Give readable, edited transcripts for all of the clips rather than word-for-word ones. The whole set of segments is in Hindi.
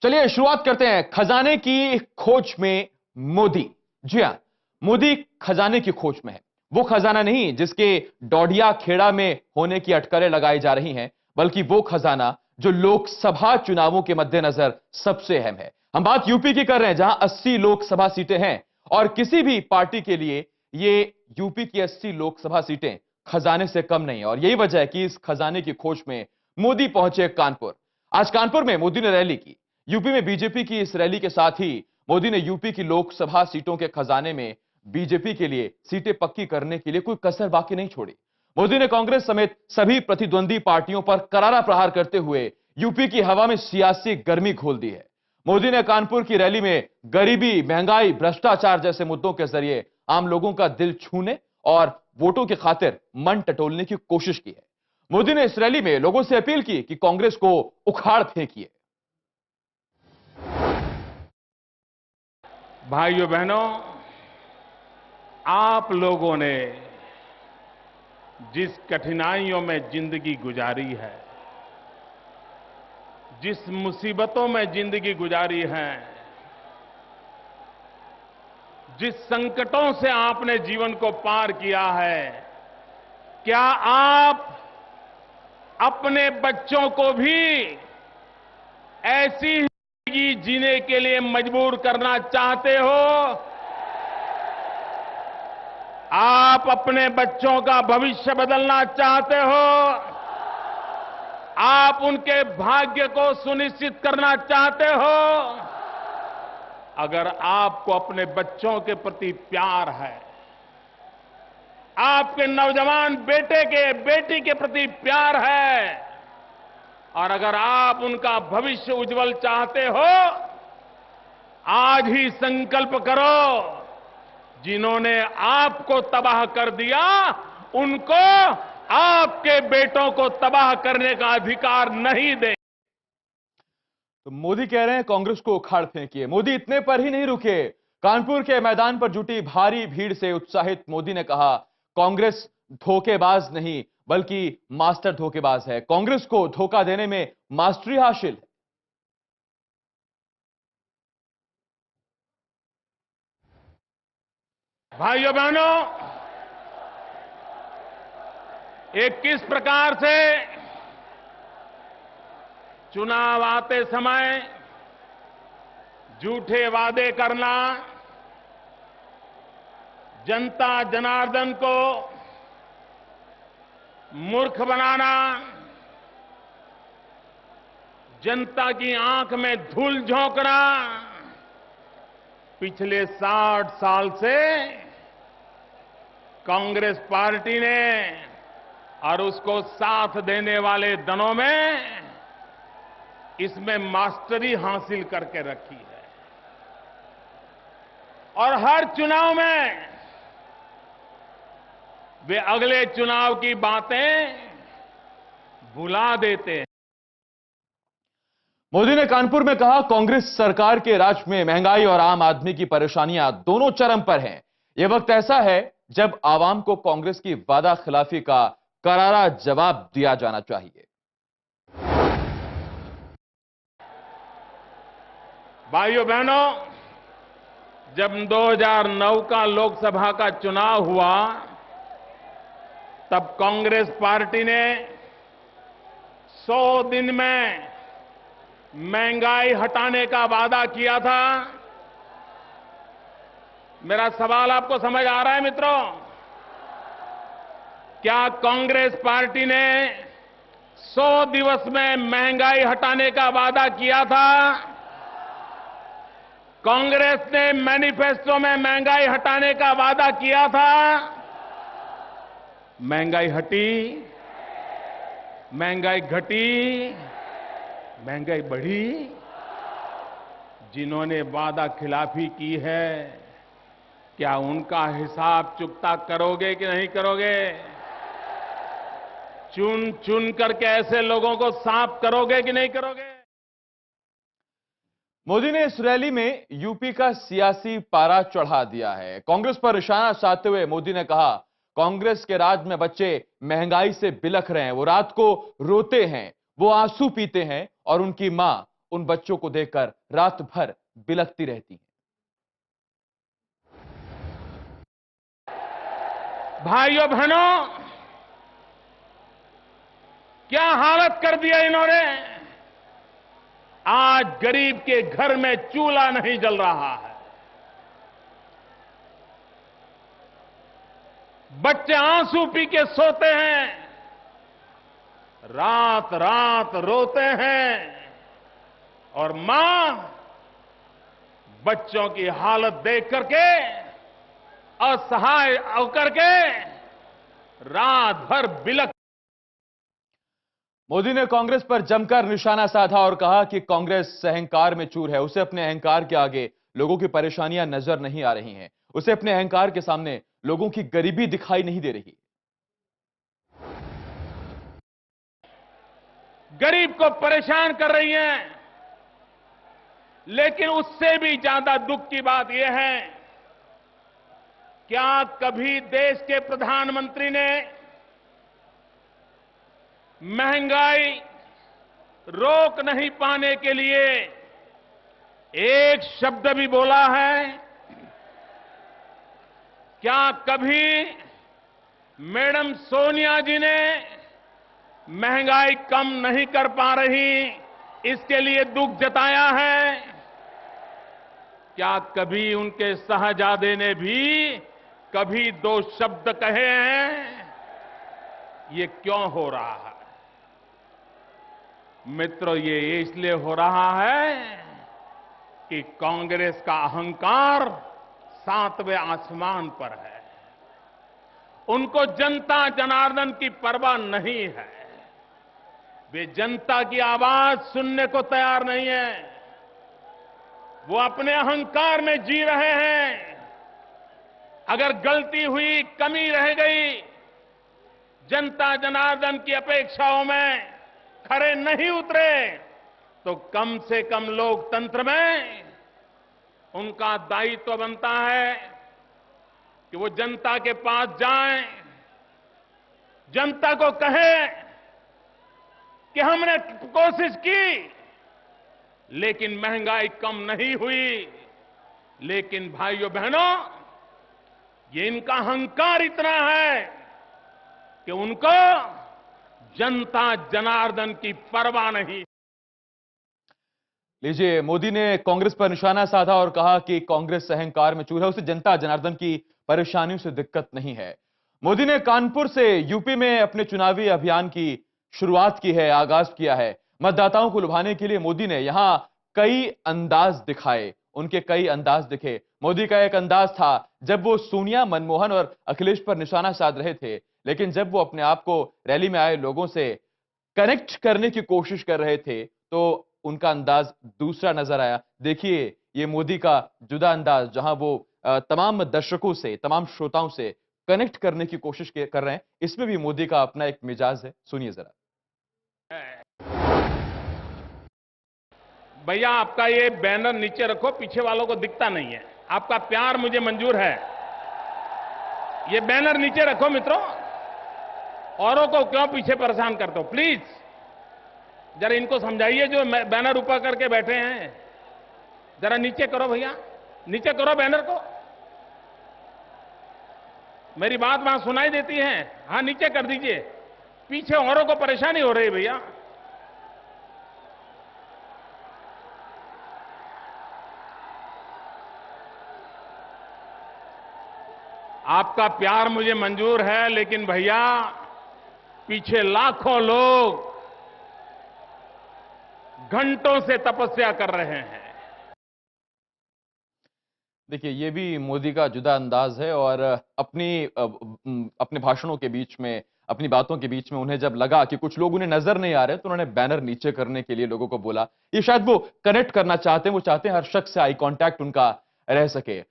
चलिए शुरुआत करते हैं खजाने की खोज में मोदी। जी हां, मोदी खजाने की खोज में है। वो खजाना नहीं जिसके डोडिया खेड़ा में होने की अटकलें लगाई जा रही हैं, बल्कि वो खजाना जो लोकसभा चुनावों के मद्देनजर सबसे अहम है। हम बात यूपी की कर रहे हैं, जहां 80 लोकसभा सीटें हैं और किसी भी पार्टी के लिए ये यूपी की 80 लोकसभा सीटें खजाने से कम नहीं है। और यही वजह है कि इस खजाने की खोज में मोदी पहुंचे कानपुर। आज कानपुर में मोदी ने रैली की। यूपी में बीजेपी की इस रैली के साथ ही मोदी ने यूपी की लोकसभा सीटों के खजाने में बीजेपी के लिए सीटें पक्की करने के लिए कोई कसर बाकी नहीं छोड़ी। मोदी ने कांग्रेस समेत सभी प्रतिद्वंदी पार्टियों पर करारा प्रहार करते हुए यूपी की हवा में सियासी गर्मी घोल दी है। मोदी ने कानपुर की रैली में गरीबी, महंगाई, भ्रष्टाचार जैसे मुद्दों के जरिए आम लोगों का दिल छूने और वोटों की खातिर मन टटोलने की कोशिश की है। मोदी ने इस रैली में लोगों से अपील की कि कांग्रेस को उखाड़ फेंकिए। भाइयों बहनों, आप लोगों ने जिस कठिनाइयों में जिंदगी गुजारी है, जिस मुसीबतों में जिंदगी गुजारी है, जिस संकटों से आपने जीवन को पार किया है, क्या आप अपने बच्चों को भी ऐसी जिंदगी जीने के लिए मजबूर करना चाहते हो? आप अपने बच्चों का भविष्य बदलना चाहते हो? आप उनके भाग्य को सुनिश्चित करना चाहते हो? अगर आपको अपने बच्चों के प्रति प्यार है, आपके नौजवान बेटी के प्रति प्यार है, और अगर आप उनका भविष्य उज्जवल चाहते हो, आज ही संकल्प करो, जिन्होंने आपको तबाह कर दिया, उनको आपके बेटों को तबाह करने का अधिकार नहीं दे। तो मोदी कह रहे हैं कांग्रेस को उखाड़ फेंकिए। मोदी इतने पर ही नहीं रुके। कानपुर के मैदान पर जुटी भारी भीड़ से उत्साहित मोदी ने कहा, कांग्रेस धोखेबाज नहीं बल्कि मास्टर धोखेबाज है। कांग्रेस को धोखा देने में मास्टरी हासिल है। भाइयों बहनों, एक किस प्रकार से चुनाव आते समय झूठे वादे करना, जनता जनार्दन को मूर्ख बनाना, जनता की आंख में धूल झोंकना, पिछले 60 साल से कांग्रेस पार्टी ने और उसको साथ देने वाले दलों में इसमें मास्टरी हासिल करके रखी है। और हर चुनाव में वे अगले चुनाव की बातें भुला देते हैं। मोदी ने कानपुर में कहा, कांग्रेस सरकार के राज में महंगाई और आम आदमी की परेशानियां दोनों चरम पर हैं। यह वक्त ऐसा है जब आवाम को कांग्रेस की वादा खिलाफी का करारा जवाब दिया जाना चाहिए। भाइयों बहनों, जब 2009 का लोकसभा का चुनाव हुआ, तब कांग्रेस पार्टी ने 100 दिन में महंगाई हटाने का वादा किया था। मेरा सवाल आपको समझ आ रहा है मित्रों? क्या कांग्रेस पार्टी ने 100 दिवस में महंगाई हटाने का वादा किया था? कांग्रेस ने मैनिफेस्टो में महंगाई हटाने का वादा किया था। महंगाई हटी? महंगाई घटी? महंगाई बढ़ी? जिन्होंने वादा खिलाफी की है, क्या उनका हिसाब चुकता करोगे कि नहीं करोगे? चुन चुन करके ऐसे लोगों को साफ करोगे कि नहीं करोगे? मोदी ने इस रैली में यूपी का सियासी पारा चढ़ा दिया है। कांग्रेस पर निशाना साधते हुए मोदी ने कहा, कांग्रेस के राज में बच्चे महंगाई से बिलख रहे हैं, वो रात को रोते हैं, वो आंसू पीते हैं और उनकी मां उन बच्चों को देखकर रात भर बिलखती रहती हैं। भाइयों बहनों, क्या हालत कर दिया इन्होंने। आज गरीब के घर में चूल्हा नहीं जल रहा है। बच्चे आंसू पी के सोते हैं, रात रात रोते हैं, और मां बच्चों की हालत देख करके असहाय होकर के रात भर बिलख। मोदी ने कांग्रेस पर जमकर निशाना साधा और कहा कि कांग्रेस अहंकार में चूर है। उसे अपने अहंकार के आगे लोगों की परेशानियां नजर नहीं आ रही हैं। उसे अपने अहंकार के सामने लोगों की गरीबी दिखाई नहीं दे रही। गरीब को परेशान कर रही हैं, लेकिन उससे भी ज्यादा दुख की बात यह है, क्या कभी देश के प्रधानमंत्री ने महंगाई रोक नहीं पाने के लिए एक शब्द भी बोला है? क्या कभी मैडम सोनिया जी ने महंगाई कम नहीं कर पा रही इसके लिए दुख जताया है? क्या कभी उनके शहजादे ने भी कभी दो शब्द कहे हैं? ये क्यों हो रहा है मित्रों? ये इसलिए हो रहा है कि कांग्रेस का अहंकार 7वें आसमान पर है। उनको जनता जनार्दन की परवाह नहीं है। वे जनता की आवाज सुनने को तैयार नहीं है। वो अपने अहंकार में जी रहे हैं। अगर गलती हुई, कमी रह गई, जनता जनार्दन की अपेक्षाओं में खरे नहीं उतरे, तो कम से कम लोकतंत्र में उनका दायित्व बनता है कि वो जनता के पास जाएं, जनता को कहें कि हमने कोशिश की लेकिन महंगाई कम नहीं हुई। लेकिन भाइयों बहनों, ये इनका अहंकार इतना है कि उनको जनता जनार्दन की परवाह नहीं। लीजिए, मोदी ने कांग्रेस पर निशाना साधा और कहा कि कांग्रेस अहंकार में चूर है, उसे जनता जनार्दन की परेशानियों से दिक्कत नहीं है। मोदी ने कानपुर से यूपी में अपने चुनावी अभियान की शुरुआत की है, आगाज किया है। मतदाताओं को लुभाने के लिए मोदी ने यहां कई अंदाज दिखाए, उनके कई अंदाज दिखे। मोदी का एक अंदाज था जब वो सोनिया, मनमोहन और अखिलेश पर निशाना साध रहे थे, लेकिन जब वो अपने आप को रैली में आए लोगों से कनेक्ट करने की कोशिश कर रहे थे तो उनका अंदाज दूसरा नजर आया। देखिए ये मोदी का जुदा अंदाज, जहां वो तमाम दर्शकों से, तमाम श्रोताओं से कनेक्ट करने की कोशिश कर रहे हैं। इसमें भी मोदी का अपना एक मिजाज है, सुनिए जरा। भैया आपका ये बैनर नीचे रखो, पीछे वालों को दिखता नहीं है। आपका प्यार मुझे मंजूर है। ये बैनर नीचे रखो मित्रों, औरों को क्यों पीछे परेशान करते हो? प्लीज जरा इनको समझाइए जो बैनर ऊपर करके बैठे हैं। जरा नीचे करो भैया, नीचे करो बैनर को। मेरी बात वहां सुनाई देती है? हाँ नीचे कर दीजिए, पीछे औरों को परेशानी हो रही है भैया। आपका प्यार मुझे मंजूर है, लेकिन भैया पीछे लाखों लोग घंटों से तपस्या कर रहे हैं। देखिए ये भी मोदी का जुदा अंदाज है और अपने भाषणों के बीच में, अपनी बातों के बीच में उन्हें जब लगा कि कुछ लोग उन्हें नजर नहीं आ रहे तो उन्होंने बैनर नीचे करने के लिए लोगों को बोला। ये शायद वो कनेक्ट करना चाहते हैं, वो चाहते हैं हर शख्स से आई कांटेक्ट उनका रह सके।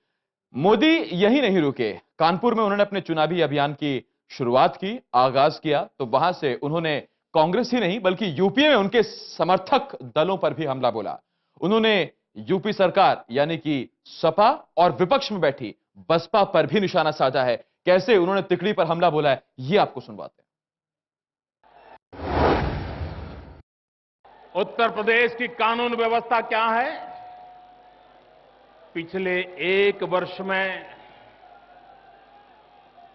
मोदी यही नहीं रुके, कानपुर में उन्होंने अपने चुनावी अभियान की शुरुआत की, आगाज किया, तो वहां से उन्होंने कांग्रेस ही नहीं बल्कि यूपी में उनके समर्थक दलों पर भी हमला बोला। उन्होंने यूपी सरकार यानी कि सपा और विपक्ष में बैठी बसपा पर भी निशाना साधा है। कैसे उन्होंने तिकड़ी पर हमला बोला है, ये आपको सुनवाते हैं। उत्तर प्रदेश की कानून व्यवस्था क्या है? पिछले 1 वर्ष में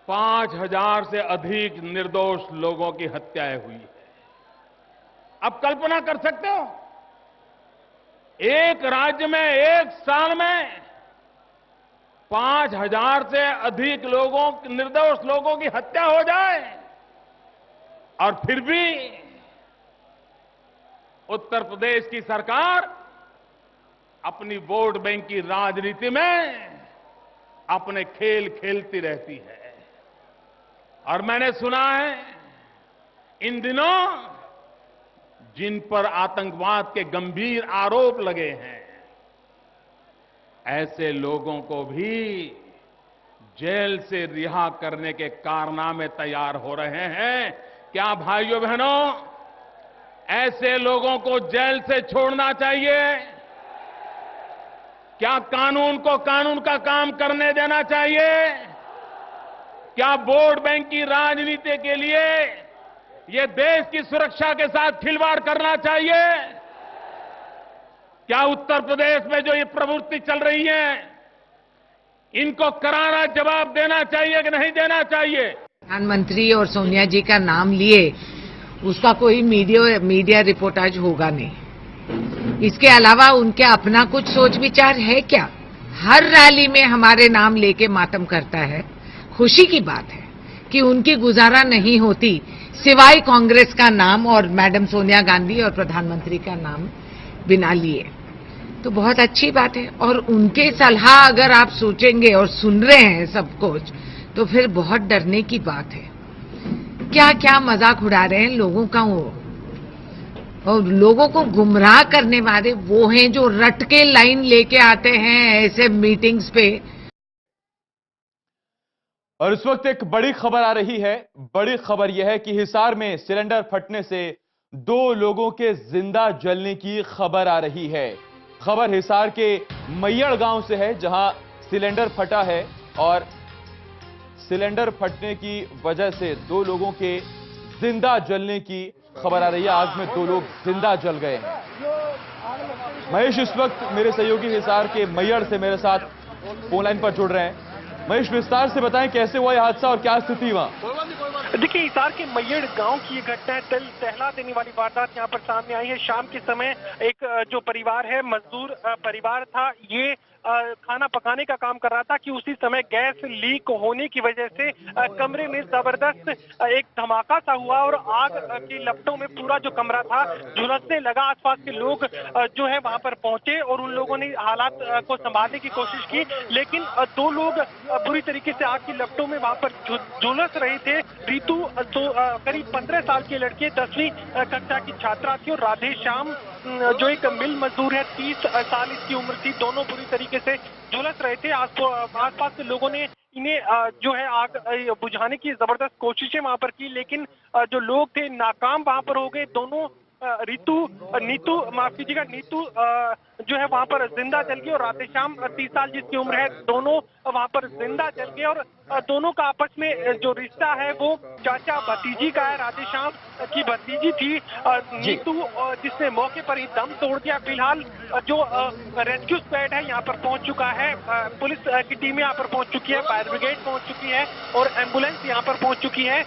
5,000 से अधिक निर्दोष लोगों की हत्याएं हुई है। आप कल्पना कर सकते हो, एक राज्य में एक साल में 5,000 से अधिक लोगों, निर्दोष लोगों की हत्या हो जाए, और फिर भी उत्तर प्रदेश की सरकार अपनी वोट बैंक की राजनीति में अपने खेल खेलती रहती है। और मैंने सुना है, इन दिनों जिन पर आतंकवाद के गंभीर आरोप लगे हैं, ऐसे लोगों को भी जेल से रिहा करने के कारनामे तैयार हो रहे हैं। क्या भाइयों बहनों, ऐसे लोगों को जेल से छोड़ना चाहिए? क्या कानून को कानून का काम करने देना चाहिए? क्या वोट बैंक की राजनीति के लिए ये देश की सुरक्षा के साथ खिलवाड़ करना चाहिए? क्या उत्तर प्रदेश में जो ये प्रवृत्ति चल रही है, इनको करारा जवाब देना चाहिए कि नहीं देना चाहिए? प्रधानमंत्री और सोनिया जी का नाम लिए उसका कोई मीडिया रिपोर्टाज होगा नहीं। इसके अलावा उनके अपना कुछ सोच विचार है क्या? हर रैली में हमारे नाम लेके मातम करता है। खुशी की बात है कि उनकी गुजारा नहीं होती सिवाय कांग्रेस का नाम और मैडम सोनिया गांधी और प्रधानमंत्री का नाम बिना लिए, तो बहुत अच्छी बात है। और उनके सलाह अगर आप सोचेंगे और सुन रहे हैं सब कुछ, तो फिर बहुत डरने की बात है। क्या क्या मजाक उड़ा रहे हैं लोगों का वो, और लोगों को गुमराह करने वाले वो हैं जो रट के लाइन लेके आते हैं ऐसे मीटिंग्स पे। और इस वक्त एक बड़ी खबर आ रही है। बड़ी खबर यह है कि हिसार में सिलेंडर फटने से 2 लोगों के जिंदा जलने की खबर आ रही है। खबर हिसार के मैयड़ गांव से है, जहां सिलेंडर फटा है और सिलेंडर फटने की वजह से 2 लोगों के जिंदा जलने की खबर आ रही है। आग में 2 लोग जिंदा जल गए हैं। महेश इस वक्त मेरे सहयोगी हिसार के मैयड़ से मेरे साथ फोन लाइन पर जुड़ रहे हैं। महेश, विस्तार से बताएं कैसे हुआ यह हादसा और क्या स्थिति वहां? देखिए, हिसार के मैयड़ गांव की ये घटना है। दिल दहला देने वाली वारदात यहाँ पर सामने आई है। शाम के समय एक जो परिवार है, मजदूर परिवार था, ये खाना पकाने का काम कर रहा था कि उसी समय गैस लीक होने की वजह से कमरे में जबरदस्त एक धमाका सा हुआ और आग की लपटों में पूरा जो कमरा था झुलसने लगा। आसपास के लोग जो है वहां पर पहुंचे और उन लोगों ने हालात को संभालने की कोशिश की, लेकिन 2 लोग बुरी तरीके से आग की लपटों में वहां पर झुलस रहे थे। रीतू करीब 15 साल की लड़की, 10वीं कक्षा की छात्रा थी, और राधे श्याम जो एक मिल मजदूर है, 30 साल इसकी उम्र थी। दोनों बुरी तरीके से झुलस रहे थे। आसपास के लोगों ने इन्हें जो है आग बुझाने की जबरदस्त कोशिशें वहां पर की, लेकिन जो लोग थे नाकाम वहां पर हो गए। दोनों नीतू माफ कीजिएगा, नीतू जो है वहां पर जिंदा जल गई और राधेश्याम 30 साल जिसकी उम्र है, दोनों वहां पर जिंदा जल गए। और दोनों का आपस में जो रिश्ता है वो चाचा भतीजी का है। राधेश्याम की भतीजी थी नीतू, जिसने मौके पर ही दम तोड़ दिया। फिलहाल जो रेस्क्यू स्क्वाड है यहाँ पर पहुंच चुका है, पुलिस की टीम यहाँ पर पहुंच चुकी है, फायर ब्रिगेड पहुंच चुकी है और एम्बुलेंस यहाँ पर पहुंच चुकी है।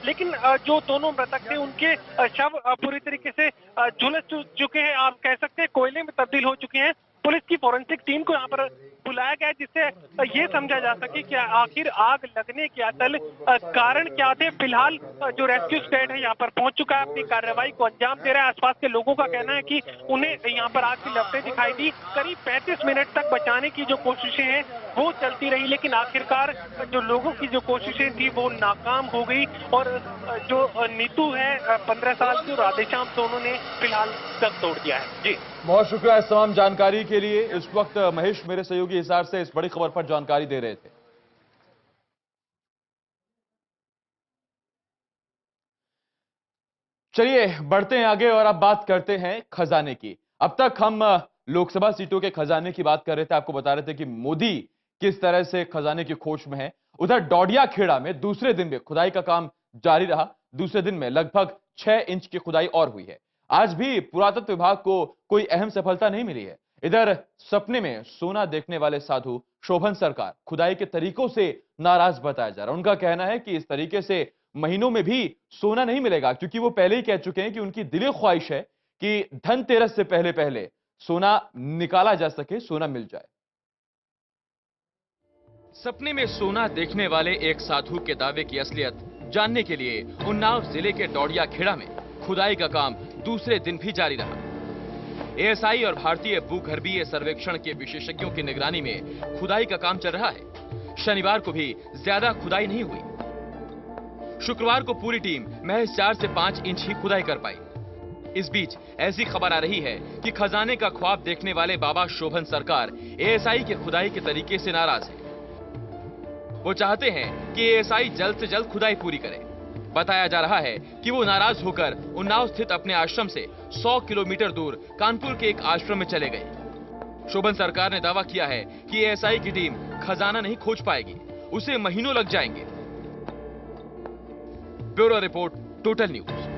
लेकिन जो दोनों मृतक थे उनके शव पूरी तरीके से झुलस चुके हैं, आप कह सकते हैं कोयले में तब्दील हो चुके हैं। पुलिस की फोरेंसिक टीम को यहाँ पर बुलाया गया जिससे ये समझा जा सके कि आखिर आग लगने के असल कारण क्या थे। फिलहाल जो रेस्क्यू स्क्वाड है यहाँ पर पहुंच चुका है, अपनी कार्रवाई को अंजाम दे रहा है। आसपास के लोगों का कहना है कि उन्हें यहाँ पर आग की लपटें दिखाई दी। करीब 35 मिनट तक बचाने की जो कोशिशें हैं वो चलती रही, लेकिन आखिरकार जो लोगों की जो कोशिशें थी वो नाकाम हो गई और जो नीतू है 15 साल की, राधेश्याम, दोनों ने फिलहाल दम तोड़ दिया है। जी, बहुत शुक्रिया इस तमाम जानकारी के लिए। इस वक्त महेश मेरे सहयोगी हिसार से इस बड़ी खबर पर जानकारी दे रहे थे। चलिए बढ़ते हैं आगे और अब बात करते हैं खजाने की। अब तक हम लोकसभा सीटों के खजाने की बात कर रहे थे, आपको बता रहे थे कि मोदी किस तरह से खजाने की खोज में है। उधर डोडिया खेड़ा में दूसरे दिन भी खुदाई का काम जारी रहा। दूसरे दिन में लगभग 6 इंच की खुदाई और हुई है। आज भी पुरातत्व विभाग को कोई अहम सफलता नहीं मिली है। इधर सपने में सोना देखने वाले साधु शोभन सरकार खुदाई के तरीकों से नाराज बताया जा रहा है। उनका कहना है कि इस तरीके से महीनों में भी सोना नहीं मिलेगा, क्योंकि वो पहले ही कह चुके हैं कि उनकी दिली ख्वाहिश है कि धनतेरस से पहले पहले सोना निकाला जा सके, सोना मिल जाए। सपने में सोना देखने वाले एक साधु के दावे की असलियत जानने के लिए उन्नाव जिले के डोडिया खेड़ा में खुदाई का काम दूसरे दिन भी जारी रहा। एएसआई और भारतीय भूगर्भीय सर्वेक्षण के विशेषज्ञों की निगरानी में खुदाई का काम चल रहा है। शनिवार को भी ज्यादा खुदाई नहीं हुई। शुक्रवार को पूरी टीम महज 4 से 5 इंच ही खुदाई कर पाई। इस बीच ऐसी खबर आ रही है कि खजाने का ख्वाब देखने वाले बाबा शोभन सरकार एएसआई के खुदाई के तरीके से नाराज है। वो चाहते हैं कि एएसआई जल्द से जल्द खुदाई पूरी करे। बताया जा रहा है कि वो नाराज होकर उन्नाव स्थित अपने आश्रम से 100 किलोमीटर दूर कानपुर के एक आश्रम में चले गए। शोभन सरकार ने दावा किया है कि एएसआई की टीम खजाना नहीं खोज पाएगी, उसे महीनों लग जाएंगे। Bureau report, total news.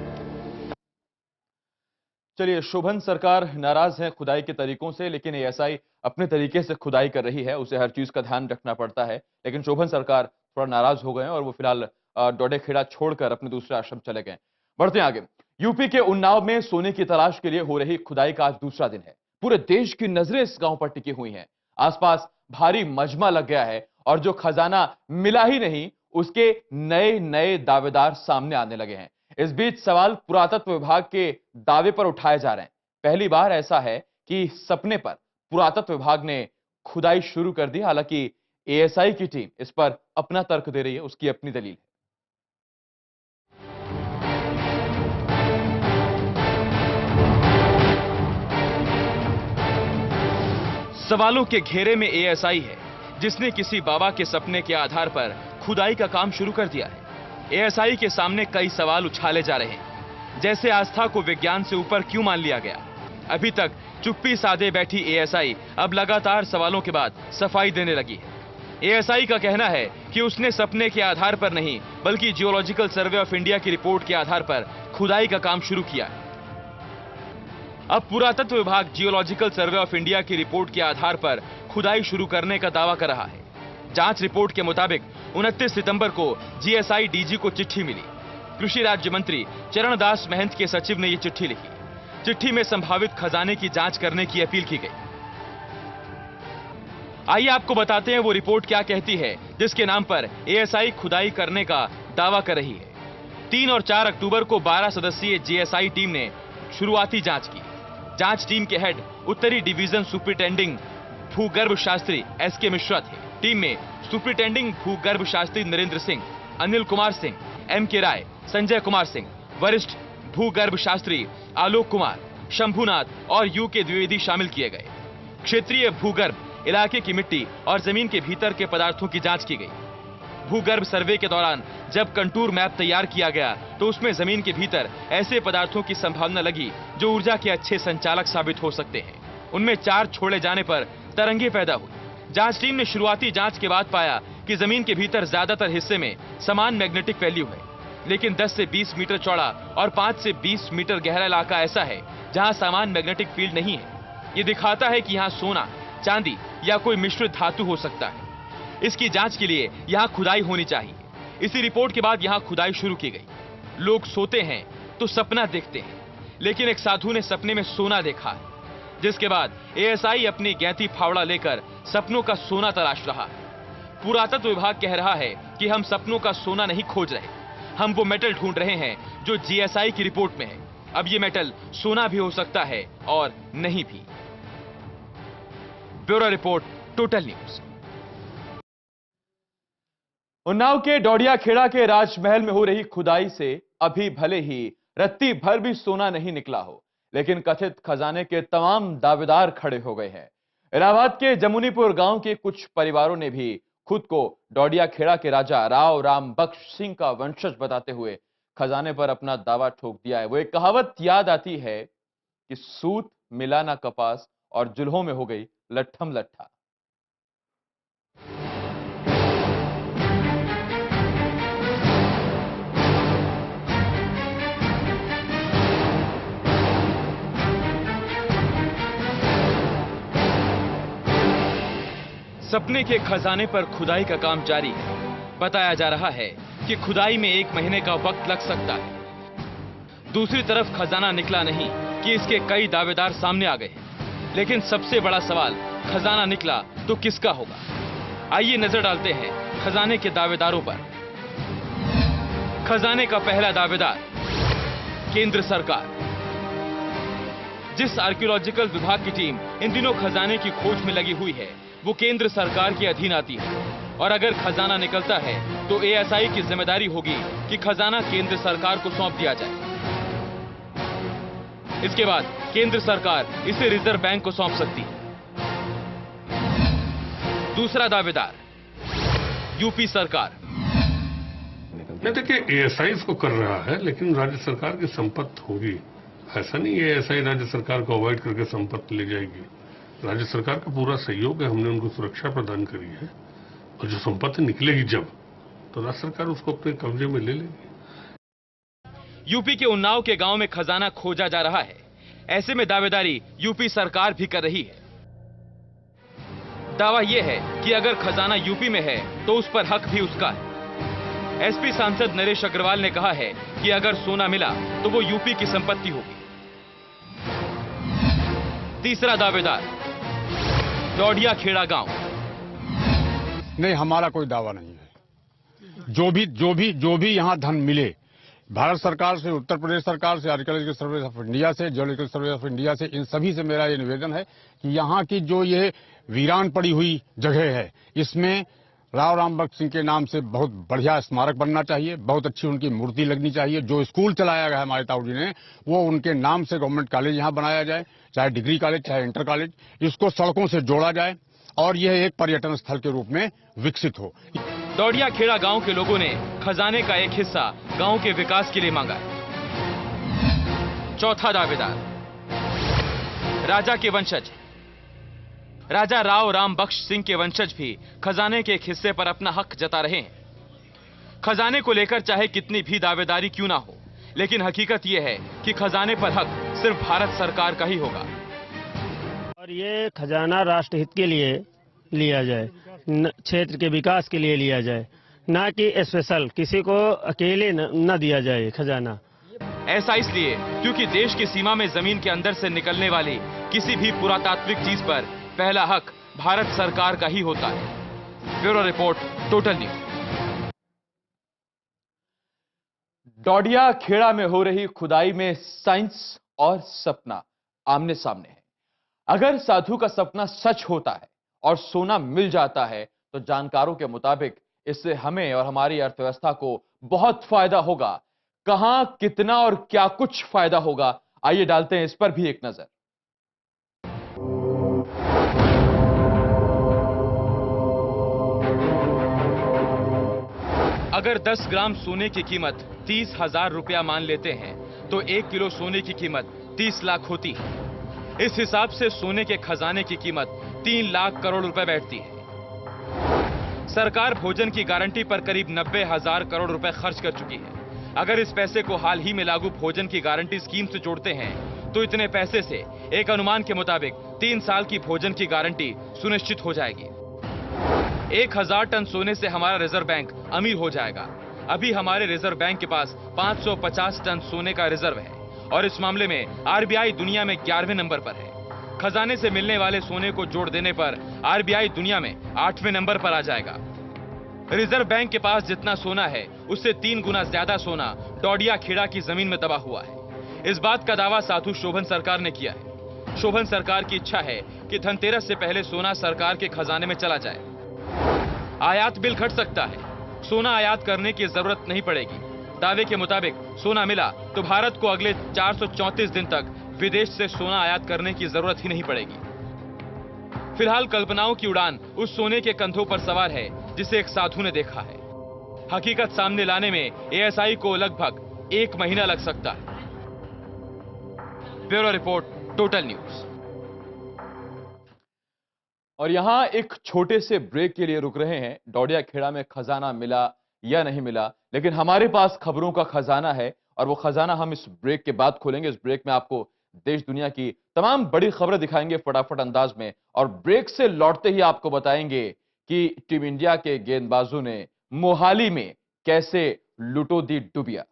चलिए, शोभन सरकार नाराज है खुदाई के तरीकों से, लेकिन एएसआई अपने तरीके से खुदाई कर रही है, उसे हर चीज का ध्यान रखना पड़ता है। लेकिन शोभन सरकार थोड़ा नाराज हो गए हैं और वो फिलहाल डोडेखेड़ा छोड़कर अपने दूसरे आश्रम चले गए। बढ़ते हैं आगे। यूपी के उन्नाव में सोने की तलाश के लिए हो रही खुदाई का आज दूसरा दिन है। पूरे देश की नजरें इस गांव पर टिकी हुई हैं। आसपास भारी मजमा लग गया है और जो खजाना मिला ही नहीं, उसके नए नए दावेदार सामने आने लगे हैं। इस बीच सवाल पुरातत्व विभाग के दावे पर उठाए जा रहे हैं। पहली बार ऐसा है कि सपने पर पुरातत्व विभाग ने खुदाई शुरू कर दी। हालांकि एएसआई की टीम इस पर अपना तर्क दे रही है, उसकी अपनी दलील है। सवालों के घेरे में एएसआई है, जिसने किसी बाबा के सपने के आधार पर खुदाई का काम शुरू कर दिया है। एएसआई के सामने कई सवाल उछाले जा रहे हैं, जैसे आस्था को विज्ञान से ऊपर क्यों मान लिया गया। अभी तक चुप्पी साधे बैठी एएसआई अब लगातार सवालों के बाद सफाई देने लगी है। एएसआई का कहना है कि उसने सपने के आधार पर नहीं, बल्कि जियोलॉजिकल सर्वे ऑफ इंडिया की रिपोर्ट के आधार पर खुदाई का काम शुरू किया है। अब पुरातत्व विभाग जियोलॉजिकल सर्वे ऑफ इंडिया की रिपोर्ट के आधार पर खुदाई शुरू करने का दावा कर रहा है। जांच रिपोर्ट के मुताबिक 29 सितंबर को जीएसआई डीजी को चिट्ठी मिली। कृषि राज्य मंत्री चरणदास महंत के सचिव ने यह चिट्ठी लिखी। चिट्ठी में संभावित खजाने की जांच करने की अपील की गई। आइए आपको बताते हैं वो रिपोर्ट क्या कहती है, जिसके नाम पर एएसआई खुदाई करने का दावा कर रही है। 3 और 4 अक्टूबर को 12 सदस्यीय जीएसआई टीम ने शुरुआती जांच की। जांच टीम के हेड उत्तरी डिवीजन सुपरिटेंडिंग भूगर्भ शास्त्री एसके मिश्रा थे। टीम में सुपरिटेंडिंग भूगर्भ शास्त्री नरेंद्र सिंह, अनिल कुमार सिंह, एमके राय, संजय कुमार सिंह, वरिष्ठ भूगर्भ शास्त्री आलोक कुमार, शंभुनाथ और यूके द्विवेदी शामिल किए गए। क्षेत्रीय भूगर्भ इलाके की मिट्टी और जमीन के भीतर के पदार्थों की जांच की गई। भूगर्भ सर्वे के दौरान जब कंटूर मैप तैयार किया गया तो उसमें जमीन के भीतर ऐसे पदार्थों की संभावना लगी जो ऊर्जा के अच्छे संचालक साबित हो सकते हैं। उनमें 4 छोड़े जाने पर तरंगे पैदा हुई। जांच टीम ने शुरुआती जांच के बाद पाया कि जमीन के भीतर ज्यादातर हिस्से में समान मैग्नेटिक वैल्यू है, लेकिन 10 से 20 मीटर चौड़ा और 5 से 20 मीटर गहरा इलाका ऐसा है जहां समान मैग्नेटिक फील्ड नहीं है। ये दिखाता है कि यहां सोना, चांदी या कोई मिश्रित धातु हो सकता है। इसकी जांच के लिए यहां खुदाई होनी चाहिए। इसी रिपोर्ट के बाद यहां खुदाई शुरू की गई। लोग सोते हैं तो सपना देखते हैं, लेकिन एक साधु ने सपने में सोना देखा है, जिसके बाद एएसआई अपनी गैंती फावड़ा लेकर सपनों का सोना तलाश रहा है। पुरातत्व विभाग कह रहा है कि हम सपनों का सोना नहीं खोज रहे, हम वो मेटल ढूंढ रहे हैं जो जीएसआई की रिपोर्ट में है। अब ये मेटल सोना भी हो सकता है और नहीं भी। Bureau report, total news. Unnao के डोडिया खेड़ा के राजमहल में हो रही खुदाई से अभी भले ही रत्ती भर भी सोना नहीं निकला हो, लेकिन कथित खजाने के तमाम दावेदार खड़े हो गए हैं। इलाहाबाद के जमुनीपुर गांव के कुछ परिवारों ने भी खुद को डोडिया खेड़ा के राजा राव राम बख्श सिंह का वंशज बताते हुए खजाने पर अपना दावा ठोक दिया है। वो एक कहावत याद आती है कि सूत मिला ना कपास और जुल्हों में हो गई लट्ठम लट्ठा। सपने के खजाने पर खुदाई का काम जारी है। बताया जा रहा है कि खुदाई में 1 महीने का वक्त लग सकता है। दूसरी तरफ खजाना निकला नहीं कि इसके कई दावेदार सामने आ गए हैं। लेकिन सबसे बड़ा सवाल, खजाना निकला तो किसका होगा? आइए नजर डालते हैं खजाने के दावेदारों पर। खजाने का पहला दावेदार केंद्र सरकार। जिस आर्कियोलॉजिकल विभाग की टीम इन दिनों खजाने की खोज में लगी हुई है, वो केंद्र सरकार के अधीन आती है। और अगर खजाना निकलता है तो एएसआई की जिम्मेदारी होगी कि खजाना केंद्र सरकार को सौंप दिया जाए। इसके बाद केंद्र सरकार इसे रिजर्व बैंक को सौंप सकती है। दूसरा दावेदार यूपी सरकार। नहीं, देखिए एएसआई इसको कर रहा है, लेकिन राज्य सरकार की संपत्ति होगी। ऐसा नहीं है एएसआई राज्य सरकार को अवॉइड करके संपत्ति ले जाएगी। राज्य सरकार का पूरा सहयोग है, हमने उनको सुरक्षा प्रदान करी है, और जो संपत्ति निकलेगी जब, तो राज्य सरकार उसको अपने कब्जे में ले लेगी। यूपी के उन्नाव के गांव में खजाना खोजा जा रहा है। ऐसे में दावेदारी यूपी सरकार भी कर रही है। दावा यह है कि अगर खजाना यूपी में है तो उस पर हक भी उसका है। एसपी सांसद नरेश अग्रवाल ने कहा है कि अगर सोना मिला तो वो यूपी की संपत्ति होगी। तीसरा दावेदार डोडिया खेड़ा गांव। नहीं, हमारा कोई दावा नहीं है। जो भी यहां धन मिले, भारत सरकार से, उत्तर प्रदेश सरकार से, आर्कियोलॉजिकल सर्वे ऑफ इंडिया से, जियोलॉजिकल सर्वे ऑफ इंडिया से, इन सभी से मेरा ये निवेदन है कि यहाँ की जो ये वीरान पड़ी हुई जगह है, इसमें राव राम बख्श सिंह के नाम से बहुत बढ़िया स्मारक बनना चाहिए, बहुत अच्छी उनकी मूर्ति लगनी चाहिए। जो स्कूल चलाया गया है हमारे ताऊ जी ने, वो उनके नाम से गवर्नमेंट कॉलेज यहाँ बनाया जाए, चाहे डिग्री कॉलेज चाहे इंटर कॉलेज। इसको सड़कों से जोड़ा जाए और यह एक पर्यटन स्थल के रूप में विकसित हो। डोडिया खेड़ा गांव के लोगों ने खजाने का एक हिस्सा गांव के विकास के लिए मांगा है। चौथा दावेदार राजा के वंशज। राजा राव राम बख्श सिंह के वंशज भी खजाने के एक हिस्से पर अपना हक जता रहे हैं। खजाने को लेकर चाहे कितनी भी दावेदारी क्यों ना हो, लेकिन हकीकत यह है कि खजाने पर हक सिर्फ भारत सरकार का ही होगा। और ये खजाना राष्ट्रहित के लिए लिया जाए, क्षेत्र के विकास के लिए लिया जाए, ना कि स्पेशल किसी को अकेले न दिया जाए खजाना। ऐसा इसलिए क्योंकि देश की सीमा में जमीन के अंदर से निकलने वाली किसी भी पुरातात्विक चीज पर पहला हक भारत सरकार का ही होता है। Bureau report, total news. Dodiya Khera में हो रही खुदाई में साइंस और सपना आमने सामने है। अगर साधु का सपना सच होता है और सोना मिल जाता है तो जानकारों के मुताबिक इससे हमें और हमारी अर्थव्यवस्था को बहुत फायदा होगा। कहां, कितना और क्या कुछ फायदा होगा, आइए डालते हैं इस पर भी एक नजर। अगर 10 ग्राम सोने की कीमत 30,000 रुपया मान लेते हैं तो 1 किलो सोने की कीमत 30 लाख होती है। इस हिसाब से सोने के खजाने की कीमत 3 लाख करोड़ रुपए बैठती है। सरकार भोजन की गारंटी पर करीब 90,000 करोड़ रुपए खर्च कर चुकी है। अगर इस पैसे को हाल ही में लागू भोजन की गारंटी स्कीम से जोड़ते हैं तो इतने पैसे से एक अनुमान के मुताबिक 3 साल की भोजन की गारंटी सुनिश्चित हो जाएगी। 1,000 टन सोने से हमारा रिजर्व बैंक अमीर हो जाएगा। अभी हमारे रिजर्व बैंक के पास 550 टन सोने का रिजर्व है और इस मामले में आरबीआई दुनिया में 11वें नंबर पर है। खजाने से मिलने वाले सोने को जोड़ देने पर आरबीआई दुनिया में 8वें नंबर पर आ जाएगा। रिजर्व बैंक के पास जितना सोना है उससे 3 गुना ज्यादा सोना डोडिया खेड़ा की जमीन में दबा हुआ है। इस बात का दावा साधु शोभन सरकार ने किया है। शोभन सरकार की इच्छा है कि धनतेरस से पहले सोना सरकार के खजाने में चला जाए। आयात बिल घट सकता है, सोना आयात करने की जरूरत नहीं पड़ेगी। दावे के मुताबिक सोना मिला तो भारत को अगले 434 दिन तक विदेश से सोना आयात करने की जरूरत ही नहीं पड़ेगी। फिलहाल कल्पनाओं की उड़ान उस सोने के कंधों पर सवार है जिसे एक साधु ने देखा है। हकीकत सामने लाने में एएसआई को लगभग 1 महीना लग सकता है। Bureau report, total news. और यहां एक छोटे से ब्रेक के लिए रुक रहे हैं। डोडिया खेड़ा में खजाना मिला या नहीं मिला, लेकिन हमारे पास खबरों का खजाना है और वो खजाना हम इस ब्रेक के बाद खोलेंगे। इस ब्रेक में आपको देश दुनिया की तमाम बड़ी खबरें दिखाएंगे फटाफट अंदाज में, और ब्रेक से लौटते ही आपको बताएंगे कि टीम इंडिया के गेंदबाजों ने मोहाली में कैसे लुटो दी डुबिया।